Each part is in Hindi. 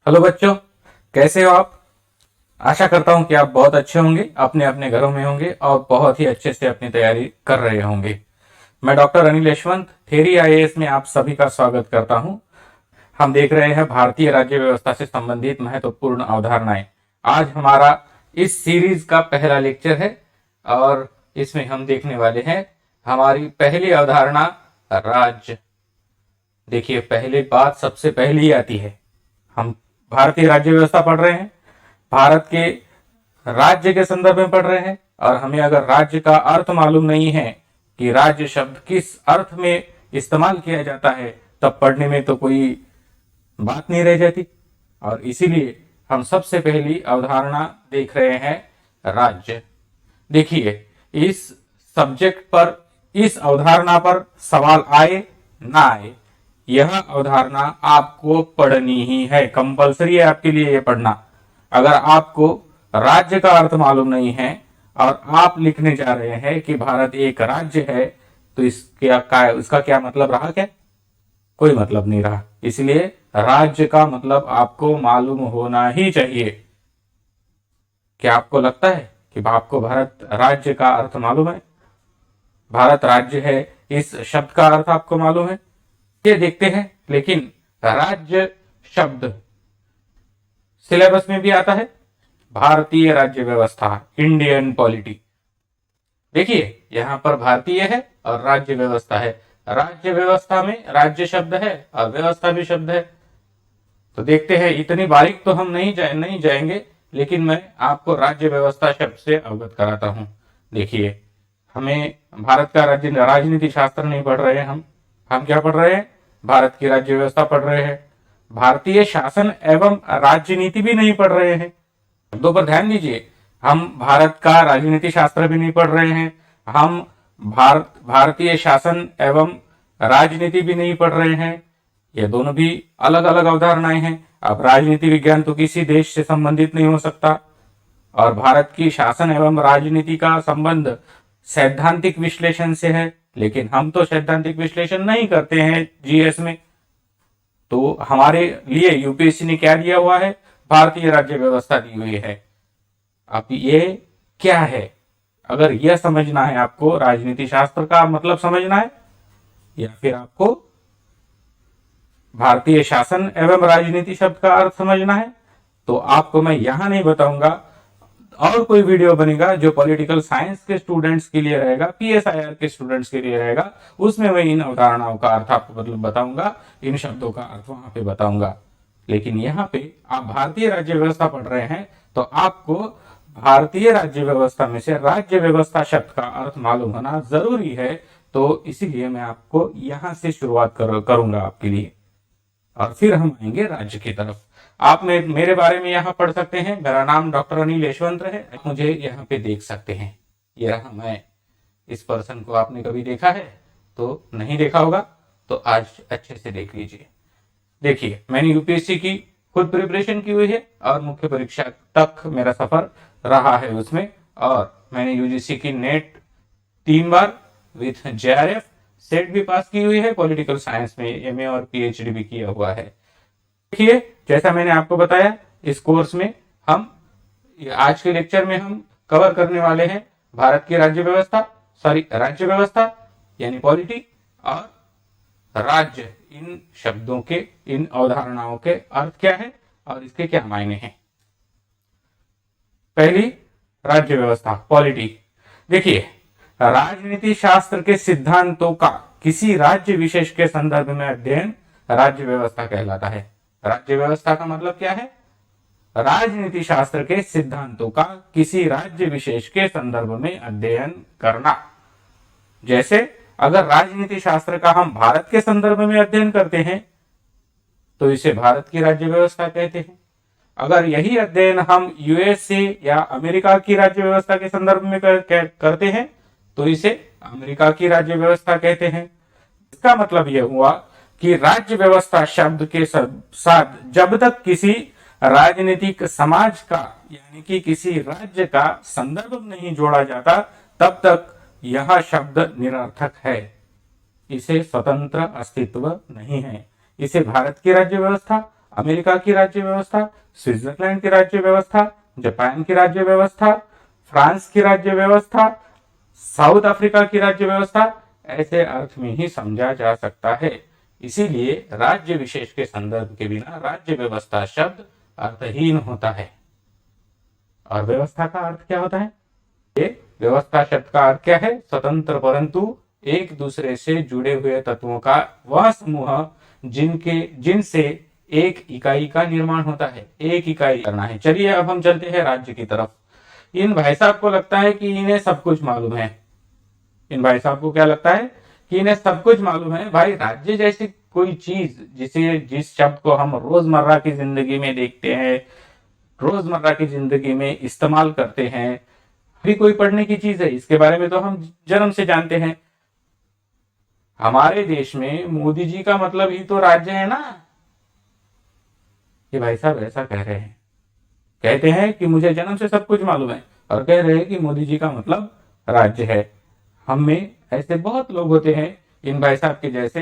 हेलो बच्चों, कैसे हो आप। आशा करता हूं कि आप बहुत अच्छे होंगे, अपने अपने घरों में होंगे और बहुत ही अच्छे से अपनी तैयारी कर रहे होंगे। मैं doctor Anil Yashwant theory IAS में आप सभी का स्वागत करता हूं। हम देख रहे हैं भारतीय राज्य व्यवस्था से संबंधित महत्वपूर्ण अवधारणाएं। आज हमारा इस सीरीज का पहला लेक्चर है और इसमें हम देखने वाले हैं हमारी पहली अवधारणा, राज्य। देखिए, पहली बात सबसे पहली आती है, हम भारतीय राज्य व्यवस्था पढ़ रहे हैं, भारत के राज्य के संदर्भ में पढ़ रहे हैं और हमें अगर राज्य का अर्थ मालूम नहीं है कि राज्य शब्द किस अर्थ में इस्तेमाल किया जाता है, तब पढ़ने में तो कोई बात नहीं रह जाती। और इसीलिए हम सबसे पहली अवधारणा देख रहे हैं, राज्य। देखिए, इस सब्जेक्ट पर, इस अवधारणा पर सवाल आए ना आए, यह अवधारणा आपको पढ़नी ही है, कंपलसरी है आपके लिए ये पढ़ना। अगर आपको राज्य का अर्थ मालूम नहीं है और आप लिखने जा रहे हैं कि भारत एक राज्य है, तो इसका क्या मतलब रहा? क्या कोई मतलब नहीं रहा। इसलिए राज्य का मतलब आपको मालूम होना ही चाहिए। क्या आपको लगता है कि आपको भारत राज्य का अर्थ मालूम है? भारत राज्य है, इस शब्द का अर्थ आपको मालूम है? ये देखते हैं। लेकिन राज्य शब्द सिलेबस में भी आता है, भारतीय राज्य व्यवस्था, इंडियन पॉलिटी। देखिए, यहां पर भारतीय है और राज्य व्यवस्था है। राज्य व्यवस्था में राज्य शब्द है और व्यवस्था भी शब्द है। तो देखते हैं, इतनी बारीक तो हम नहीं जाएंगे, लेकिन मैं आपको राज्य व्यवस्था शब्द से अवगत कराता हूं। देखिए, हमें भारत का राजनीति शास्त्र नहीं पढ़ रहे हैं हम क्या पढ़ रहे हैं? भारत की राज्य व्यवस्था पढ़ रहे हैं। भारतीय शासन एवं राजनीति भी नहीं पढ़ रहे हैं। शब्दों पर ध्यान दीजिए, हम भारत का राजनीति शास्त्र भी नहीं पढ़ रहे हैं, हम भारतीय शासन एवं राजनीति भी नहीं पढ़ रहे हैं। ये दोनों भी अलग अलग अवधारणाएं हैं। अब राजनीति विज्ञान तो किसी देश से संबंधित नहीं हो सकता और भारत की शासन एवं राजनीति का संबंध सैद्धांतिक विश्लेषण से है, लेकिन हम तो सैद्धांतिक विश्लेषण नहीं करते हैं जीएस में। तो हमारे लिए यूपीएससी ने क्या दिया हुआ है? भारतीय राज्य व्यवस्था दी हुई है। अब ये क्या है? अगर यह समझना है आपको, राजनीति शास्त्र का मतलब समझना है, या फिर आपको भारतीय शासन एवं राजनीति शब्द का अर्थ समझना है, तो आपको मैं यहां नहीं बताऊंगा। और कोई वीडियो बनेगा जो पॉलिटिकल साइंस के स्टूडेंट्स के लिए रहेगा, पीएसआईआर के स्टूडेंट्स के लिए रहेगा, उसमें मैं इन अवधारणाओं का अर्थ आपको मतलब बताऊंगा, इन शब्दों का अर्थ वहां पे बताऊंगा। लेकिन यहाँ पे आप भारतीय राज्य व्यवस्था पढ़ रहे हैं, तो आपको भारतीय राज्य व्यवस्था में से राज्य व्यवस्था शब्द का अर्थ मालूम होना जरूरी है। तो इसीलिए मैं आपको यहां से शुरुआत करूंगा आपके लिए, और फिर हम आएंगे राज्य की तरफ। आप मेरे बारे में यहाँ पढ़ सकते हैं, मेरा नाम डॉक्टर अनिल यशवंत है। आप मुझे यहाँ पे देख सकते हैं, ये रहा मैं। इस पर्सन को आपने कभी देखा है? तो नहीं देखा होगा, तो आज अच्छे से देख लीजिए। देखिए, मैंने यूपीएससी की खुद प्रिपरेशन की हुई है और मुख्य परीक्षा तक मेरा सफर रहा है उसमें। और मैंने यूजीसी की net 3 bar with JRF set भी पास की हुई है। पॉलिटिकल साइंस में एमए और पीएचडी भी किया हुआ है। देखिए, जैसा मैंने आपको बताया, इस कोर्स में हम आज के लेक्चर में हम कवर करने वाले हैं भारत की राज्य व्यवस्था यानी पॉलिटी, और राज्य। इन शब्दों के, इन अवधारणाओं के अर्थ क्या है और इसके क्या मायने हैं। पहली, राज्य व्यवस्था, पॉलिटी। देखिए, राजनीति शास्त्र के सिद्धांतों का किसी राज्य विशेष के संदर्भ में अध्ययन राज्य व्यवस्था कहलाता है। राज्य व्यवस्था का मतलब क्या है? राजनीति शास्त्र के सिद्धांतों का किसी राज्य विशेष के संदर्भ में अध्ययन करना। जैसे अगर राजनीति शास्त्र का हम भारत के संदर्भ में अध्ययन करते हैं, तो इसे भारत की राज्य व्यवस्था कहते हैं। अगर यही अध्ययन हम यूएसए या अमेरिका की राज्य व्यवस्था के संदर्भ में करते हैं, तो इसे अमेरिका की राज्य व्यवस्था कहते हैं। इसका मतलब यह हुआ कि राज्य व्यवस्था शब्द के साथ जब तक किसी राजनीतिक समाज का यानी कि किसी राज्य का संदर्भ नहीं जोड़ा जाता, तब तक यह शब्द निरर्थक है। इसे स्वतंत्र अस्तित्व नहीं है। इसे भारत की राज्य व्यवस्था अमेरिका की राज्य व्यवस्था, स्विट्जरलैंड की राज्य व्यवस्था, जापान की राज्य व्यवस्था, फ्रांस की राज्य व्यवस्था, साउथ अफ्रीका की राज्य व्यवस्था, ऐसे अर्थ में ही समझा जा सकता है। इसीलिए राज्य विशेष के संदर्भ के बिना राज्य व्यवस्था शब्द अर्थहीन होता है। और व्यवस्था का अर्थ क्या होता है? ये व्यवस्था शब्द का अर्थ क्या है? स्वतंत्र परंतु एक दूसरे से जुड़े हुए तत्वों का वह समूह जिनसे एक इकाई का निर्माण होता है। एक इकाई करना है। चलिए अब हम चलते हैं राज्य की तरफ। इन भाई साहब को लगता है कि इन्हें सब कुछ मालूम है। इन भाई साहब को क्या लगता है कि इन्हें सब कुछ मालूम है। भाई राज्य जैसी कोई चीज जिस शब्द को हम रोजमर्रा की जिंदगी में देखते हैं, रोजमर्रा की जिंदगी में इस्तेमाल करते हैं, भी कोई पढ़ने की चीज है? इसके बारे में तो हम जन्म से जानते हैं। हमारे देश में मोदी जी का मतलब ही तो राज्य है ना। ये भाई साहब ऐसा कह रहे हैं, कहते हैं कि मुझे जन्म से सब कुछ मालूम है, और कह रहे हैं कि मोदी जी का मतलब राज्य है। हम में ऐसे बहुत लोग होते हैं इन भाई साहब के जैसे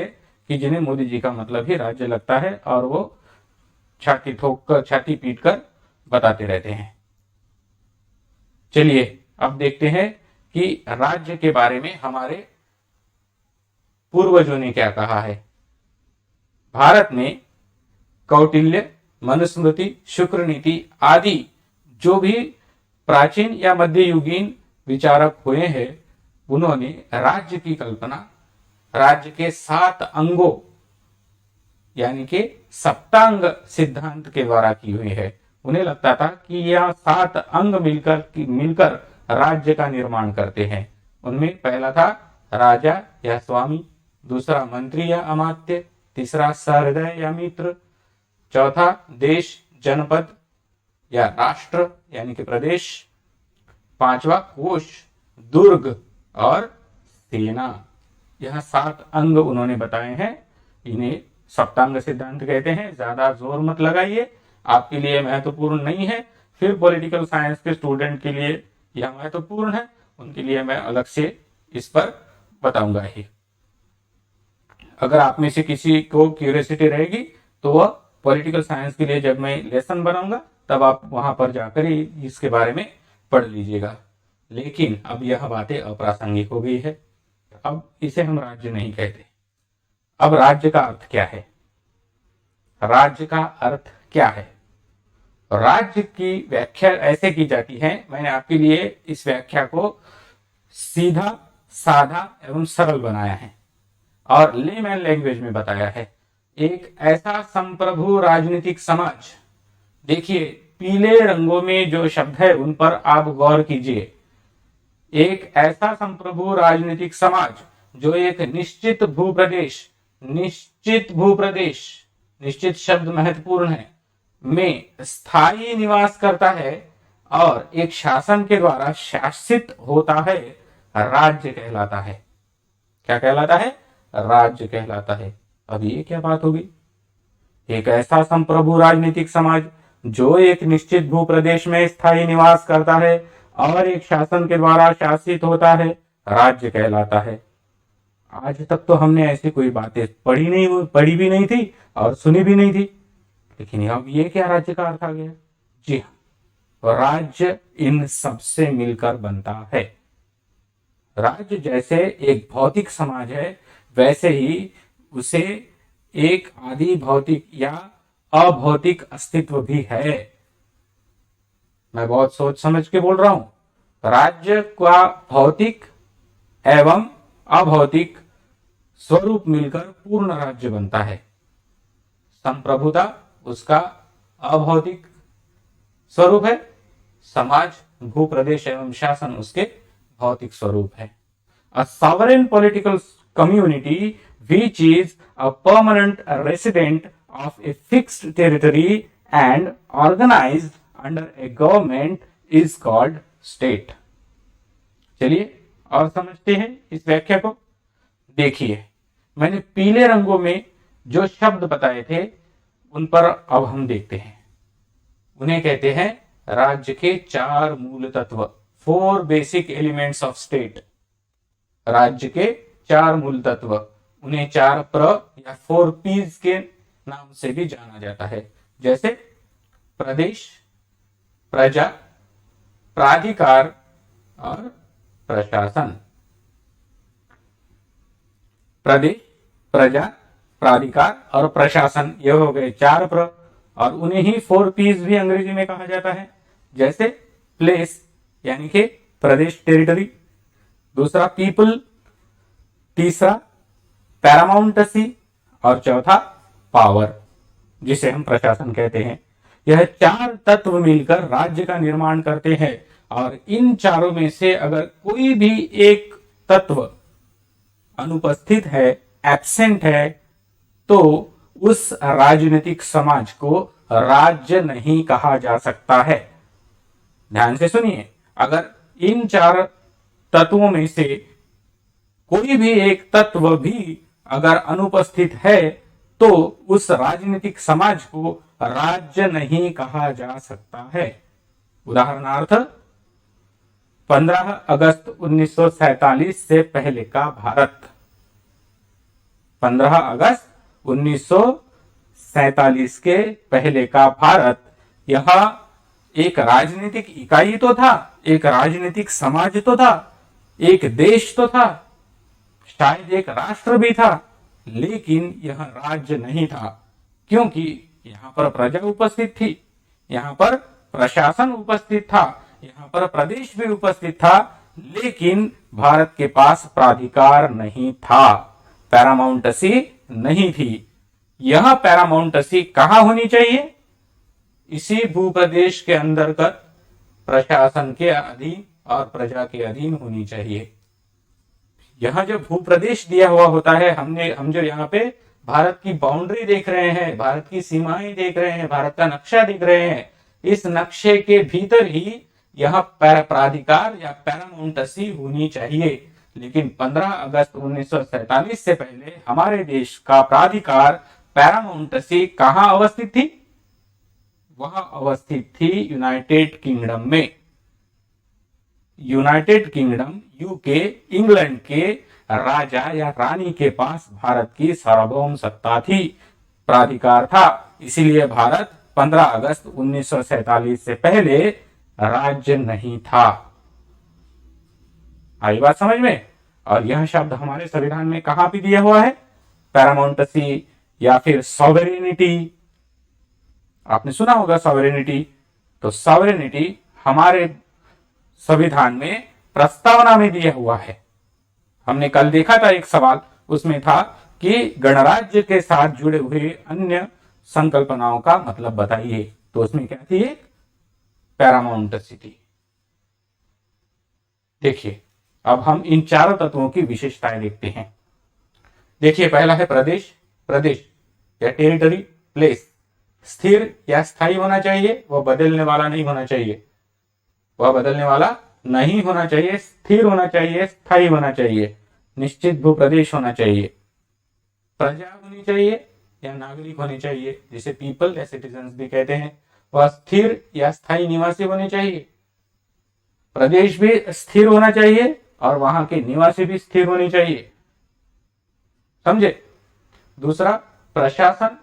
कि जिन्हें मोदी जी का मतलब ही राज्य लगता है, और वो छाती ठोक कर, छाती पीट कर बताते रहते हैं। चलिए अब देखते हैं कि राज्य के बारे में हमारे पूर्वजों ने क्या कहा है। भारत में कौटिल्य, मनुस्मृति, शुक्र नीति आदि जो भी प्राचीन या मध्ययुगीन विचारक हुए हैं, उन्होंने राज्य की कल्पना राज्य के 7 अंगों यानी कि सप्तांग सिद्धांत के द्वारा की हुई है। उन्हें लगता था कि यह 7 अंग मिलकर राज्य का निर्माण करते हैं। उनमें पहला था राजा या स्वामी, दूसरा मंत्री या अमात्य, तीसरा सहृदय या मित्र, चौथा देश, जनपद या राष्ट्र यानी कि प्रदेश, पांचवा कोश, दुर्ग और सेना। यह 7 अंग उन्होंने बताए हैं। इन्हें सप्तांग सिद्धांत कहते हैं। ज्यादा जोर मत लगाइए, आपके लिए महत्वपूर्ण नहीं है। फिर पॉलिटिकल साइंस के स्टूडेंट के लिए यह महत्वपूर्ण है, उनके लिए मैं अलग से इस पर बताऊंगा ही। अगर आप में से किसी को क्यूरियोसिटी रहेगी तो वह पॉलिटिकल साइंस के लिए जब मैं लेसन बनाऊंगा तब आप वहां पर जाकर ही इसके बारे में पढ़ लीजिएगा। लेकिन अब यह बातें अप्रासंगिक हो गई है। अब इसे हम राज्य नहीं कहते। अब राज्य का अर्थ क्या है? राज्य का अर्थ क्या है? राज्य की व्याख्या ऐसे की जाती है। मैंने आपके लिए इस व्याख्या को सीधा, साधा एवं सरल बनाया है और लेमैन लैंग्वेज में बताया है। एक ऐसा संप्रभु राजनीतिक समाज, देखिए पीले रंगों में जो शब्द है उन पर आप गौर कीजिए। एक ऐसा संप्रभु राजनीतिक समाज जो एक निश्चित भूप्रदेश, निश्चित शब्द महत्वपूर्ण है, में स्थायी निवास करता है और एक शासन के द्वारा शासित होता है, राज्य कहलाता है। क्या कहलाता है? राज्य कहलाता है। अब ये क्या बात होगी? एक ऐसा संप्रभु राजनीतिक समाज जो एक निश्चित भूप्रदेश में स्थायी निवास करता है और एक शासन के द्वारा शासित होता है, राज्य कहलाता है। आज तक तो हमने ऐसी कोई बातें पढ़ी भी नहीं थी और सुनी भी नहीं थी, लेकिन अब ये क्या राज्य का अर्थ आ गया? जी हाँ, राज्य इन सबसे मिलकर बनता है। राज्य जैसे एक भौतिक समाज है, वैसे ही उसे एक आदि भौतिक या अभौतिक अस्तित्व भी है। मैं बहुत सोच समझ के बोल रहा हूं। राज्य का भौतिक एवं अभौतिक स्वरूप मिलकर पूर्ण राज्य बनता है। संप्रभुता उसका अभौतिक स्वरूप है, समाज, भूप्रदेश एवं शासन उसके भौतिक स्वरूप है। A sovereign political community which is a permanent resident of a fixed territory and organized under a government is called state. चलिए और समझते हैं इस व्याख्या को। देखिए मैंने पीले रंगों में जो शब्द बताए थे उन पर अब हम देखते हैं। उन्हें कहते हैं राज्य के 4 मूल तत्व, 4 बेसिक एलिमेंट्स ऑफ स्टेट। राज्य के 4 मूल तत्व, उन्हें 4 प्र या 4 पीज के नाम से भी जाना जाता है। जैसे प्रदेश, प्रजा, प्राधिकार और प्रशासन। प्रदेश, प्रजा, प्राधिकार और प्रशासन, ये हो गए 4 और उन्हें ही 4 P's भी अंग्रेजी में कहा जाता है। जैसे प्लेस यानी कि प्रदेश, टेरिटरी, दूसरा पीपल, तीसरा पैरामाउंटसी और चौथा पावर, जिसे हम प्रशासन कहते हैं। यह 4 तत्व मिलकर राज्य का निर्माण करते हैं और इन चारों में से अगर कोई भी एक तत्व अनुपस्थित है, एब्सेंट है, तो उस राजनीतिक समाज को राज्य नहीं कहा जा सकता है। ध्यान से सुनिए, अगर इन 4 तत्वों में से कोई भी एक तत्व भी अगर अनुपस्थित है तो उस राजनीतिक समाज को राज्य नहीं कहा जा सकता है। उदाहरणार्थ 15 अगस्त 1947 से पहले का भारत। 15 अगस्त 1947 के पहले का भारत, यह एक राजनीतिक इकाई तो था, एक राजनीतिक समाज तो था, एक देश तो था, शायद एक राष्ट्र भी था, लेकिन यह राज्य नहीं था, क्योंकि यहां पर प्रजा उपस्थित थी, यहां पर प्रशासन उपस्थित था, यहां पर प्रदेश भी उपस्थित था, लेकिन भारत के पास प्राधिकार नहीं था, पैरामाउंटसी नहीं थी। यह पैरामाउंटसी कहां होनी चाहिए? इसी भूप्रदेश के अंतर्गत प्रशासन के अधीन और प्रजा के अधीन होनी चाहिए। यहां जो भूप्रदेश दिया हुआ होता है, हम जो यहाँ पे भारत की बाउंड्री देख रहे हैं, भारत की सीमाएं देख रहे हैं, भारत का नक्शा देख रहे हैं, इस नक्शे के भीतर ही यह प्राधिकार या पैरामाउंटसी होनी चाहिए। लेकिन 15 अगस्त 1947 से पहले हमारे देश का प्राधिकार, पैरामाउंटसी कहां अवस्थित थी? वह अवस्थित थी यूनाइटेड किंगडम में। यूनाइटेड किंगडम, यूके, इंग्लैंड के राजा या रानी के पास भारत की सार्वभौम सत्ता थी, प्राधिकार था। इसीलिए भारत 15 अगस्त 1947 से पहले राज्य नहीं था। आई बात समझ में? और यह शब्द हमारे संविधान में कहां भी दिया हुआ है? पैरामाउंटसी या फिर सॉवरेनिटी। आपने सुना होगा सॉवरेनिटी। तो सॉवरेनिटी हमारे संविधान में प्रस्तावना में दिया हुआ है। हमने कल देखा था एक सवाल, उसमें था कि गणराज्य के साथ जुड़े हुए अन्य संकल्पनाओं का मतलब बताइए। तो उसमें क्या थी? पैरामाउंटसी थी। देखिए, अब हम इन 4 तत्वों की विशेषताएं देखते हैं। देखिए, पहला है प्रदेश। प्रदेश या टेरिटरी, प्लेस, स्थिर या स्थायी होना चाहिए, वह बदलने वाला नहीं होना चाहिए। वह बदलने वाला नहीं होना चाहिए, स्थिर होना चाहिए, स्थायी होना चाहिए, निश्चित भूप्रदेश होना चाहिए। प्रजा होनी चाहिए या नागरिक होने चाहिए, जिसे पीपल या सिटीजन्स भी कहते हैं। वह स्थिर या स्थायी निवासी होने चाहिए। प्रदेश भी स्थिर होना चाहिए और वहां के निवासी भी स्थिर होने चाहिए। समझे? दूसरा, प्रशासन,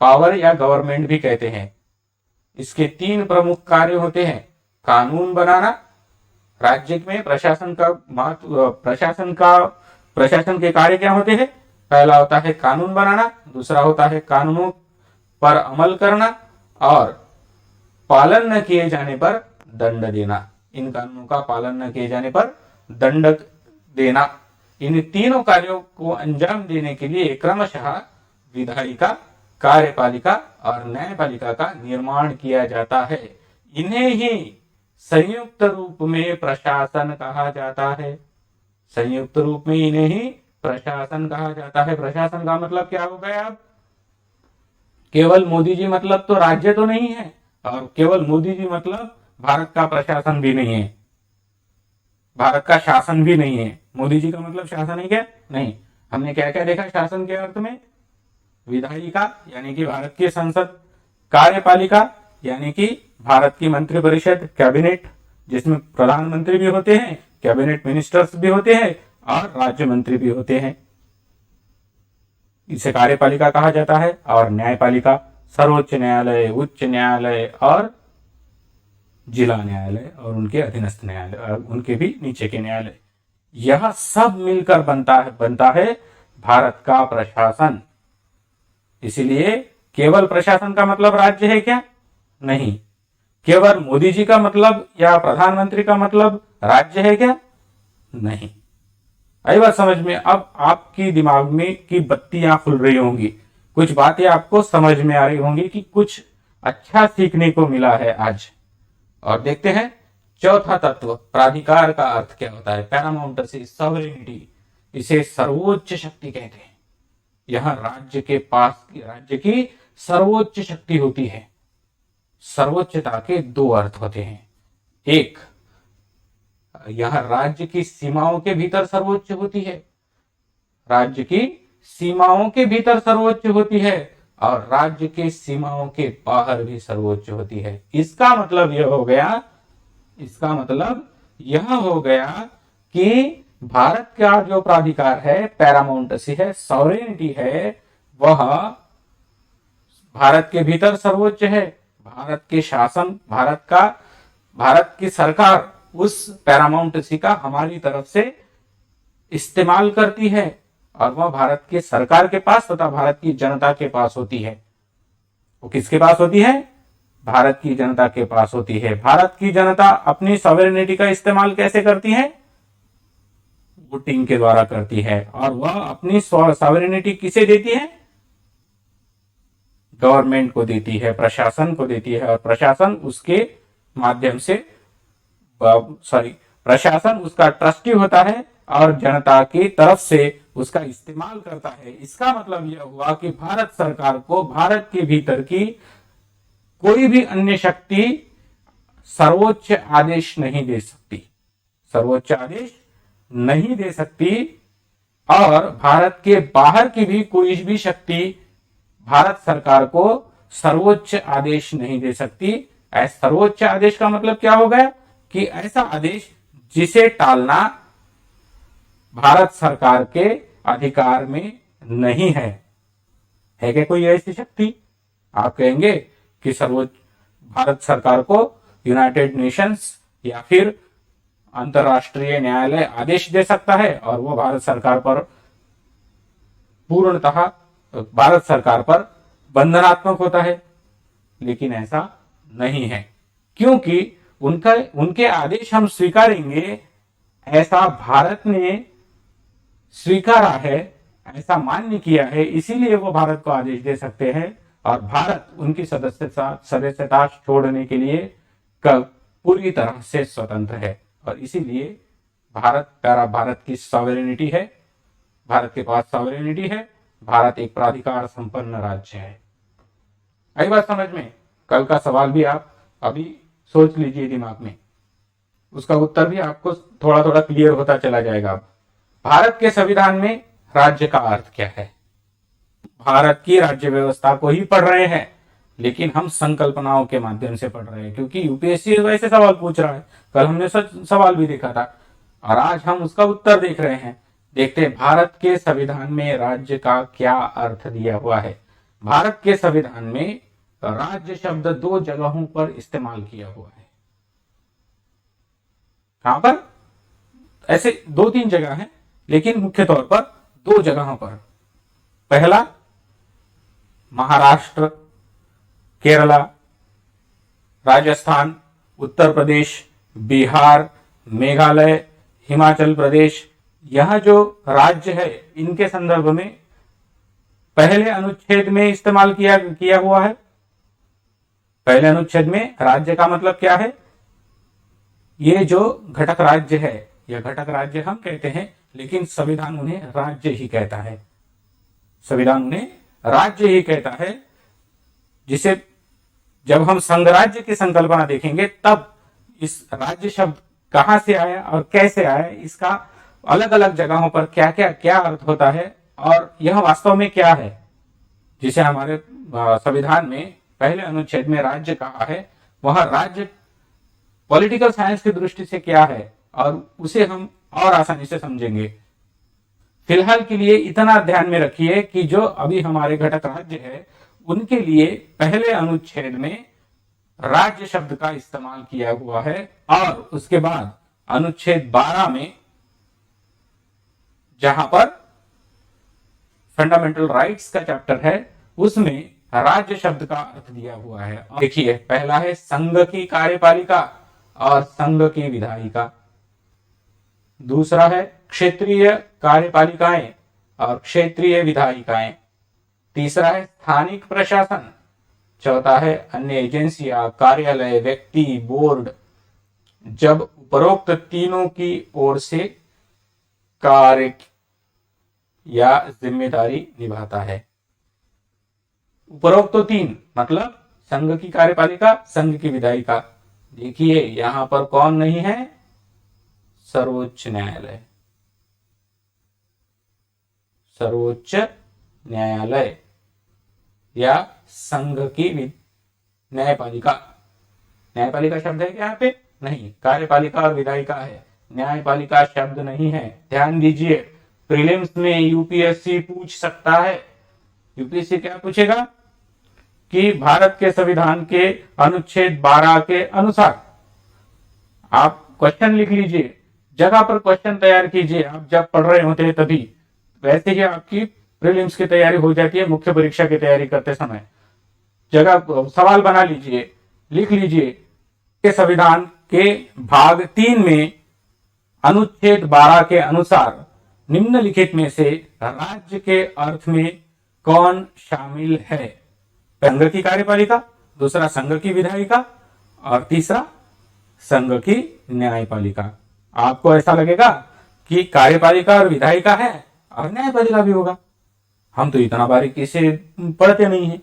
पावर या गवर्नमेंट भी कहते हैं। इसके 3 प्रमुख कार्य होते हैं। कानून बनाना, राज्य में प्रशासन के कार्य क्या होते हैं? पहला होता है कानून बनाना, दूसरा होता है कानूनों पर अमल करना और पालन न किए जाने पर दंड देना। इन कानूनों का पालन न किए जाने पर दंड देना। इन तीनों कार्यों को अंजाम देने के लिए क्रमशः विधायिका, कार्यपालिका और न्यायपालिका का निर्माण किया जाता है। इन्हें ही संयुक्त रूप में प्रशासन कहा जाता है। संयुक्त रूप में इन्हें ही प्रशासन कहा जाता है। प्रशासन का मतलब क्या हो गया? अब केवल मोदी जी मतलब तो राज्य तो नहीं है, और केवल मोदी जी मतलब भारत का प्रशासन भी नहीं है, भारत का शासन भी नहीं है। मोदी जी का मतलब शासन है क्या? नहीं। हमने क्या क्या देखा शासन के अर्थ में? विधायिका यानी कि भारत की संसद, कार्यपालिका यानी कि भारत की मंत्रिपरिषद, कैबिनेट, जिसमें प्रधानमंत्री भी होते हैं, कैबिनेट मिनिस्टर्स भी होते हैं और राज्य मंत्री भी होते हैं, इसे कार्यपालिका कहा जाता है। और न्यायपालिका, सर्वोच्च न्यायालय, उच्च न्यायालय और जिला न्यायालय और उनके अधीनस्थ न्यायालय और उनके भी नीचे के न्यायालय, यह सब मिलकर बनता है भारत का प्रशासन। इसीलिए केवल प्रशासन का मतलब राज्य है क्या? नहीं। केवल मोदी जी का मतलब या प्रधानमंत्री का मतलब राज्य है क्या? नहीं। आई बात समझ में? अब आपकी दिमाग में की बत्तियां खुल रही होंगी, कुछ बातें आपको समझ में आ रही होंगी कि कुछ अच्छा सीखने को मिला है आज। और देखते हैं चौथा तत्व, प्राधिकार का अर्थ क्या होता है? पैरामाउंटेसी, सॉवरेनिटी, इसे सर्वोच्च शक्ति कहते हैं। यह राज्य के पास राज्य की सर्वोच्च शक्ति होती है। सर्वोच्चता के दो अर्थ होते हैं, एक यह राज्य की सीमाओं के भीतर सर्वोच्च होती है, राज्य की सीमाओं के भीतर सर्वोच्च होती है और राज्य के सीमाओं के बाहर भी सर्वोच्च होती है। इसका मतलब यह हो गया कि भारत का जो प्राधिकार है, पैरामाउंटेसी है, सॉवरेनिटी है, वह भारत के भीतर सर्वोच्च है। भारत के शासन, भारत की सरकार उस पैरामाउंटेसी का हमारी तरफ से इस्तेमाल करती है और वह भारत की सरकार के पास तथा भारत की जनता के पास होती है। वो किसके पास होती है? भारत की जनता के पास होती है। भारत की जनता अपनी सॉवरेनिटी का इस्तेमाल कैसे करती है? वोटिंग के द्वारा करती है। और वह अपनी सॉवरेनिटी किसे देती है? गवर्नमेंट को देती है, प्रशासन को देती है। और प्रशासन उसके माध्यम से प्रशासन उसका ट्रस्टी होता है और जनता की तरफ से उसका इस्तेमाल करता है। इसका मतलब यह हुआ कि भारत सरकार को भारत के भीतर की कोई भी अन्य शक्ति सर्वोच्च आदेश नहीं दे सकती, सर्वोच्च आदेश नहीं दे सकती। और भारत के बाहर की भी कोई भी शक्ति भारत सरकार को सर्वोच्च आदेश नहीं दे सकती। सर्वोच्च आदेश का मतलब क्या हो गया कि ऐसा आदेश जिसे टालना भारत सरकार के अधिकार में नहीं है। है क्या कोई ऐसी शक्ति? आप कहेंगे कि सर्वोच्च भारत सरकार को यूनाइटेड नेशंस या फिर अंतरराष्ट्रीय न्यायालय आदेश दे सकता है और वो भारत सरकार पर पूर्णतः भारत सरकार पर बंधनात्मक होता है। लेकिन ऐसा नहीं है, क्योंकि उनके आदेश हम स्वीकारेंगे ऐसा भारत ने स्वीकारा है, ऐसा मान्य किया है, इसीलिए वो भारत को आदेश दे सकते हैं। और भारत उनकी सदस्यता छोड़ने के लिए पूरी तरह से स्वतंत्र है। और इसीलिए भारत की सॉवरेनिटी है, भारत के पास सॉवरेनिटी है। भारत एक प्राधिकार संपन्न राज्य है। आई बात समझ में? कल का सवाल भी आप अभी सोच लीजिए दिमाग में, उसका उत्तर भी आपको थोड़ा थोड़ा क्लियर होता चला जाएगा। भारत के संविधान में राज्य का अर्थ क्या है? भारत की राज्य व्यवस्था को ही पढ़ रहे हैं, लेकिन हम संकल्पनाओं के माध्यम से पढ़ रहे हैं, क्योंकि यूपीएससी वैसे सवाल पूछ रहा है। कल हमने सवाल भी देखा था और आज हम उसका उत्तर देख रहे हैं। देखते हैं भारत के संविधान में राज्य का क्या अर्थ दिया हुआ है। भारत के संविधान में राज्य शब्द दो जगहों पर इस्तेमाल किया हुआ है। कहां पर? ऐसे दो तीन जगह है, लेकिन मुख्य तौर पर दो जगहों पर। पहला महाराष्ट्र, केरला, राजस्थान, उत्तर प्रदेश, बिहार, मेघालय, हिमाचल प्रदेश, यह जो राज्य है इनके संदर्भ में पहले अनुच्छेद में इस्तेमाल किया हुआ है। पहले अनुच्छेद में राज्य का मतलब क्या है? ये जो घटक राज्य है, यह घटक राज्य हम कहते हैं, लेकिन संविधान उन्हें राज्य ही कहता है। संविधान उन्हें राज्य ही कहता है, जिसे जब हम संघराज्य की संकल्पना देखेंगे तब इस राज्य शब्द कहां से आया और कैसे आया, इसका अलग अलग जगहों पर क्या अर्थ होता है और यह वास्तव में क्या है, जिसे हमारे संविधान में पहले अनुच्छेद में राज्य कहा है, वह राज्य पॉलिटिकल साइंस की दृष्टि से क्या है और उसे हम और आसानी से समझेंगे। फिलहाल के लिए इतना ध्यान में रखिए कि जो अभी हमारे घटक राज्य है उनके लिए पहले अनुच्छेद में राज्य शब्द का इस्तेमाल किया हुआ है और उसके बाद अनुच्छेद 12 में जहां पर फंडामेंटल राइट्स का चैप्टर है उसमें राज्य शब्द का अर्थ दिया हुआ है। देखिए, पहला है संघ की कार्यपालिका और संघ की विधायिका, दूसरा है क्षेत्रीय कार्यपालिकाएं और क्षेत्रीय विधायिकाएं, तीसरा है स्थानिक प्रशासन, चौथा है अन्य एजेंसियां, कार्यालय, व्यक्ति, बोर्ड। जब उपरोक्त तीनों की ओर से कार्य या जिम्मेदारी निभाता है। उपरोक्त तो तीन मतलब संघ की कार्यपालिका, संघ की विधायिका। देखिए यहां पर कौन नहीं है? सर्वोच्च न्यायालय। सर्वोच्च न्यायालय या संघ की न्यायपालिका। न्यायपालिका शब्द है क्या यहाँ पे? नहीं, कार्यपालिका और विधायिका है, न्यायपालिका शब्द नहीं है। ध्यान दीजिए, प्रीलिम्स में यूपीएससी पूछ सकता है। यूपीएससी क्या पूछेगा कि भारत के संविधान के अनुच्छेद 12 के अनुसार आप क्वेश्चन लिख लीजिए, जगह पर क्वेश्चन तैयार कीजिए। आप जब पढ़ रहे होते हैं तभी, वैसे ही आपकी प्रीलिम्स की तैयारी हो जाती है। मुख्य परीक्षा की तैयारी करते समय जगह सवाल बना लीजिए, लिख लीजिए के संविधान के भाग 3 में अनुच्छेद 12 के अनुसार निम्नलिखित में से राज्य के अर्थ में कौन शामिल है? संघ की कार्यपालिका, दूसरा संघ की विधायिका और तीसरा संघ की न्यायपालिका। आपको ऐसा लगेगा कि कार्यपालिका और विधायिका है और न्यायपालिका भी होगा, हम तो इतना बारीकी से पढ़ते नहीं है,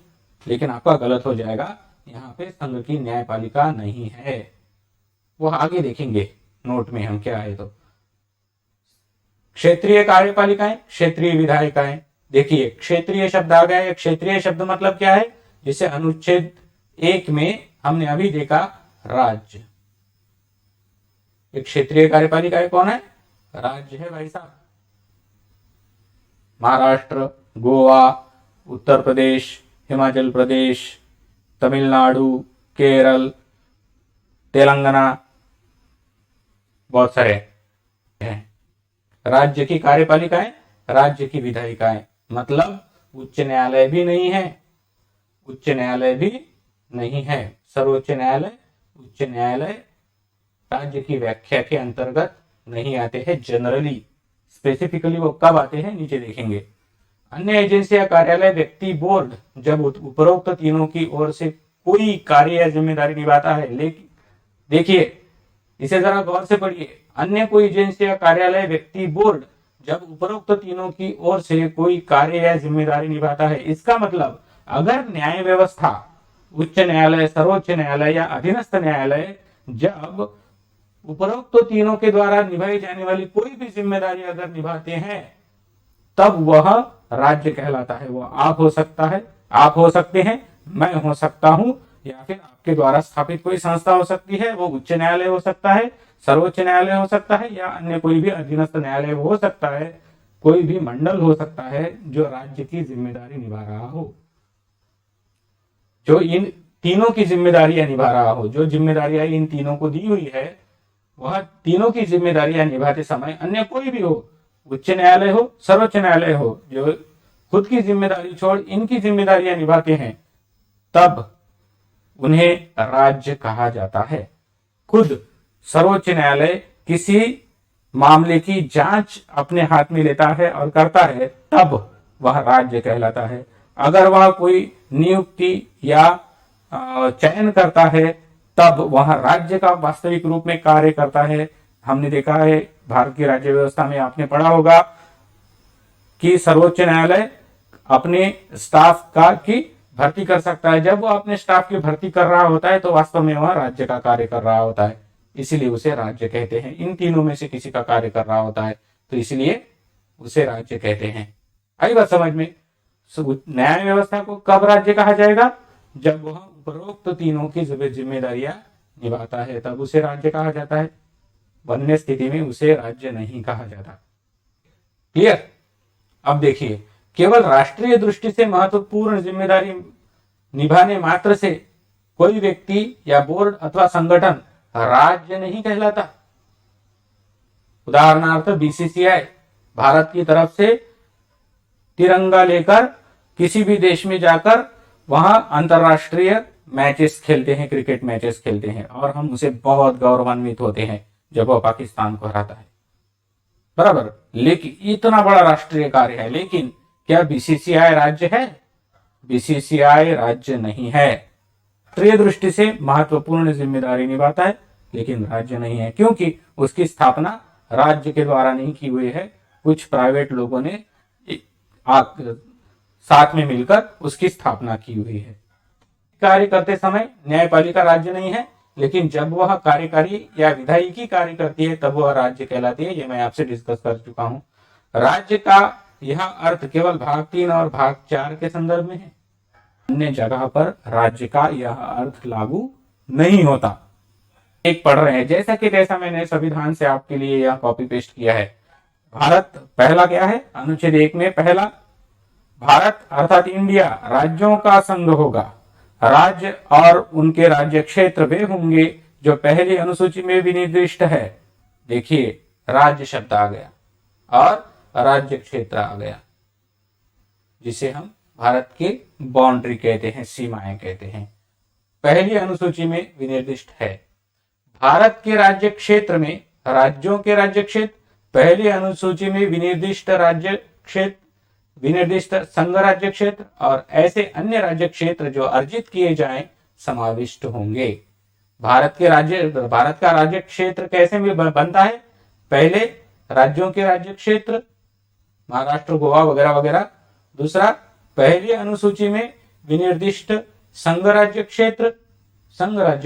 लेकिन आपका गलत हो जाएगा। यहाँ पे संघ की न्यायपालिका नहीं है, वो आगे देखेंगे नोट में हम क्या है। तो क्षेत्रीय कार्यपालिकाएं, क्षेत्रीय विधायिकाएं। देखिए क्षेत्रीय शब्द आ गया है। क्षेत्रीय शब्द मतलब क्या है? जिसे अनुच्छेद 1 में हमने अभी देखा, राज्य। एक क्षेत्रीय कार्यपालिका कौन है? राज्य है भाई साहब। महाराष्ट्र, गोवा, उत्तर प्रदेश, हिमाचल प्रदेश, तमिलनाडु, केरल, तेलंगाना, बहुत सारे हैं। राज्य की कार्यपालिकाएं, राज्य की विधायिकाएं, मतलब उच्च न्यायालय भी नहीं है, उच्च न्यायालय भी नहीं है। सर्वोच्च न्यायालय, उच्च न्यायालय राज्य की व्याख्या के अंतर्गत नहीं आते हैं। जनरली, स्पेसिफिकली वो कब आते हैं नीचे देखेंगे। अन्य एजेंसियां, कार्यालय, व्यक्ति, बोर्ड जब उपरोक्त तीनों की ओर से कोई कार्य या जिम्मेदारी निभाता है। लेकिन देखिए, इसे जरा गौर से पढ़िए। अन्य कोई एजेंसियां, कार्यालय, व्यक्ति, बोर्ड जब उपरोक्त तीनों की ओर से कोई कार्य या जिम्मेदारी निभाता है, इसका मतलब अगर न्याय व्यवस्था, उच्च न्यायालय, सर्वोच्च न्यायालय या अधीनस्थ न्यायालय जब उपरोक्त तीनों के द्वारा निभाई जाने वाली कोई भी जिम्मेदारी अगर निभाते हैं, तब वह राज्य कहलाता है। वो आप हो सकता है, आप हो सकते हैं, मैं हो सकता हूं, या फिर आपके द्वारा स्थापित कोई संस्था हो सकती है, वो उच्च न्यायालय हो सकता है, सर्वोच्च न्यायालय हो सकता है, या अन्य कोई भी अधीनस्थ न्यायालय हो सकता है, कोई भी मंडल हो सकता है जो राज्य की जिम्मेदारी निभा रहा हो, जो इन तीनों की जिम्मेदारियां निभा रहा हो। जो जिम्मेदारियां इन तीनों को दी हुई है, वह तीनों की जिम्मेदारियां निभाते समय अन्य कोई भी हो, उच्च न्यायालय हो, सर्वोच्च न्यायालय हो, जो खुद की जिम्मेदारी छोड़ इनकी जिम्मेदारियां निभाते हैं, तब उन्हें राज्य कहा जाता है। खुद सर्वोच्च न्यायालय किसी मामले की जांच अपने हाथ में लेता है और करता है, तब वह राज्य कहलाता है। अगर वह कोई नियुक्ति या चयन करता है, तब वह राज्य का वास्तविक रूप में कार्य करता है। हमने देखा है भारत की राज्य व्यवस्था में, आपने पढ़ा होगा कि सर्वोच्च न्यायालय अपने स्टाफ का की भर्ती कर सकता है। जब वो अपने स्टाफ की भर्ती कर रहा होता है, तो वास्तव में वह राज्य का कार्य कर रहा होता है, इसीलिए उसे राज्य कहते हैं। इन तीनों में से किसी का कार्य कर रहा होता है, तो इसलिए उसे राज्य कहते हैं। आई बात समझ में? न्याय व्यवस्था को कब राज्य कहा जाएगा? जब वह उपरोक्त तीनों की जिम्मेदारियां निभाता है, तब उसे राज्य कहा जाता है। वन्य स्थिति में उसे राज्य नहीं कहा जाता। क्लियर? अब देखिए, केवल राष्ट्रीय दृष्टि से महत्वपूर्ण जिम्मेदारी निभाने मात्र से कोई व्यक्ति या बोर्ड अथवा संगठन राज्य नहीं कहलाता। उदाहरणार्थ बीसीसीआई भारत की तरफ से तिरंगा लेकर किसी भी देश में जाकर वहां अंतरराष्ट्रीय मैचेस खेलते हैं, क्रिकेट मैचेस खेलते हैं, और हम उसे बहुत गौरवान्वित होते हैं जब वह पाकिस्तान को हराता है, बराबर। लेकिन इतना बड़ा राष्ट्रीय कार्य है, लेकिन क्या बीसीसीआई राज्य है? बीसीसीआई राज्य नहीं है। राष्ट्रीय दृष्टि से महत्वपूर्ण जिम्मेदारी निभाता है, लेकिन राज्य नहीं है, क्योंकि उसकी स्थापना राज्य के द्वारा नहीं की हुई है। कुछ प्राइवेट लोगों ने साथ में मिलकर उसकी स्थापना की हुई है। कार्य करते समय न्यायपालिका राज्य नहीं है, लेकिन जब वह कार्यकारी या विधायिकी कार्य करती है तब वह राज्य कहलाती है। ये मैं आपसे डिस्कस कर चुका हूं। राज्य का यह अर्थ केवल भाग 3 और भाग 4 के संदर्भ में है। अन्य जगह पर राज्य का यह अर्थ लागू नहीं होता। एक पढ़ रहे हैं, जैसा कि तैसा मैंने संविधान से आपके लिए यह कॉपी पेस्ट किया है। भारत पहला क्या है? अनुच्छेद 1 में पहला, भारत अर्थात इंडिया राज्यों का संघ होगा। राज्य और उनके राज्य क्षेत्र वे होंगे जो पहली अनुसूची में भी निर्दिष्ट है। देखिए, राज्य शब्द आ गया और राज्य क्षेत्र आ गया, जिसे हम भारत की बाउंड्री कहते हैं, सीमाएं कहते हैं। पहली अनुसूची में विनिर्दिष्ट है। भारत के राज्य क्षेत्र में राज्यों के राज्य क्षेत्र, पहली अनुसूची में विनिर्दिष्ट राज्य क्षेत्र, विनिर्दिष्ट संघ राज्य क्षेत्र और ऐसे अन्य राज्य क्षेत्र जो अर्जित किए जाएं समाविष्ट होंगे। भारत का राज्य क्षेत्र कैसे बनता है? पहले राज्यों के राज्य क्षेत्र, महाराष्ट्र, गोवा वगैरह वगैरह। दूसरा, पहली अनुसूची में विनिर्दिष्ट संघ राज्य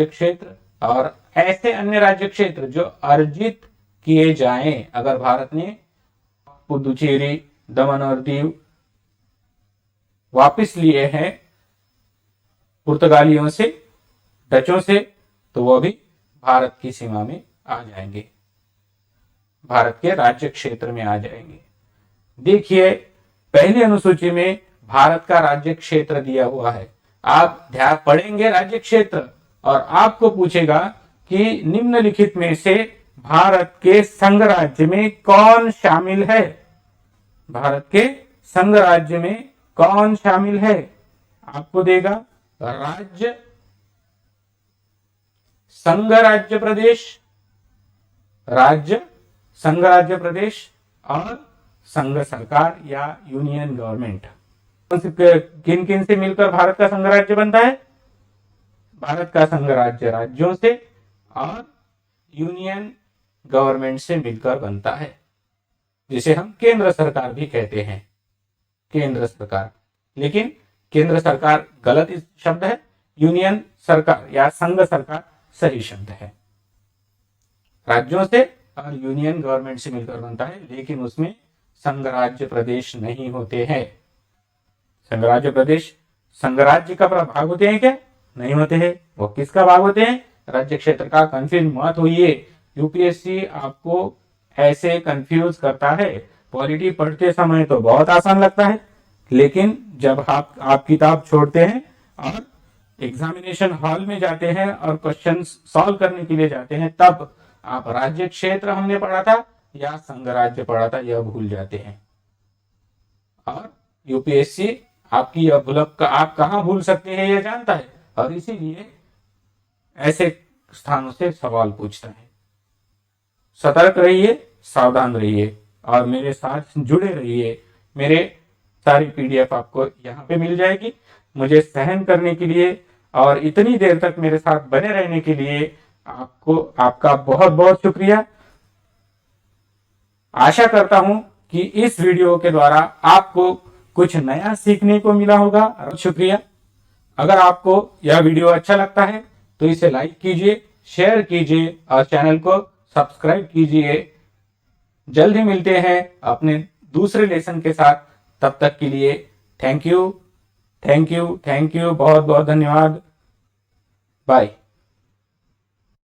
क्षेत्र और ऐसे अन्य राज्य क्षेत्र जो अर्जित किए जाएं। अगर भारत ने पुदुचेरी, दमन और दीव वापिस लिए हैं पुर्तगालियों से, डचों से, तो वह भी भारत की सीमा में आ जाएंगे, भारत के राज्य क्षेत्र में आ जाएंगे। देखिए, पहली अनुसूची में भारत का राज्य क्षेत्र दिया हुआ है। आप ध्यान पढ़ेंगे राज्य क्षेत्र और आपको पूछेगा कि निम्नलिखित में से भारत के संघ राज्य में कौन शामिल है? भारत के संघ राज्य में कौन शामिल है? आपको देगा राज्य, संघ राज्य प्रदेश, राज्य, संघ राज्य प्रदेश और संघ सरकार या यूनियन गवर्नमेंट। किन किन से मिलकर भारत का संघ राज्य बनता है? भारत का संघ राज्य राज्यों से और यूनियन गवर्नमेंट से मिलकर बनता है, जिसे हम केंद्र सरकार भी कहते हैं, केंद्र सरकार। लेकिन केंद्र सरकार गलत शब्द है, यूनियन सरकार या संघ सरकार सही शब्द है। राज्यों से और यूनियन गवर्नमेंट से मिलकर बनता है, लेकिन उसमें संघ राज्य प्रदेश नहीं होते हैं। संघ राज्य प्रदेश संघ राज्य का भाग होते हैं क्या? नहीं होते हैं। वो किसका भाग होते हैं? राज्य क्षेत्र का। कंफ्यूज मत होइए, यूपीएससी आपको ऐसे कंफ्यूज करता है। पॉलिटी पढ़ते समय तो बहुत आसान लगता है, लेकिन जब आप किताब छोड़ते हैं और एग्जामिनेशन हॉल में जाते हैं और क्वेश्चन सॉल्व करने के लिए जाते हैं, तब आप राज्य क्षेत्र हमने पढ़ा था या संघ राज्य पढ़ा था यह भूल जाते हैं। और यूपीएससी आपकी यह भूलक आप कहां भूल सकते हैं यह जानता है, और इसीलिए ऐसे स्थानों से सवाल पूछता है। सतर्क रहिए, सावधान रहिए और मेरे साथ जुड़े रहिए। मेरे सारी पीडीएफ आपको यहाँ पे मिल जाएगी। मुझे सहन करने के लिए और इतनी देर तक मेरे साथ बने रहने के लिए आपका बहुत बहुत शुक्रिया। आशा करता हूं कि इस वीडियो के द्वारा आपको कुछ नया सीखने को मिला होगा। शुक्रिया। अगर आपको यह वीडियो अच्छा लगता है तो इसे लाइक कीजिए, शेयर कीजिए और चैनल को सब्सक्राइब कीजिए। जल्द ही मिलते हैं अपने दूसरे लेसन के साथ। तब तक के लिए थैंक यू, बहुत बहुत धन्यवाद। बाय।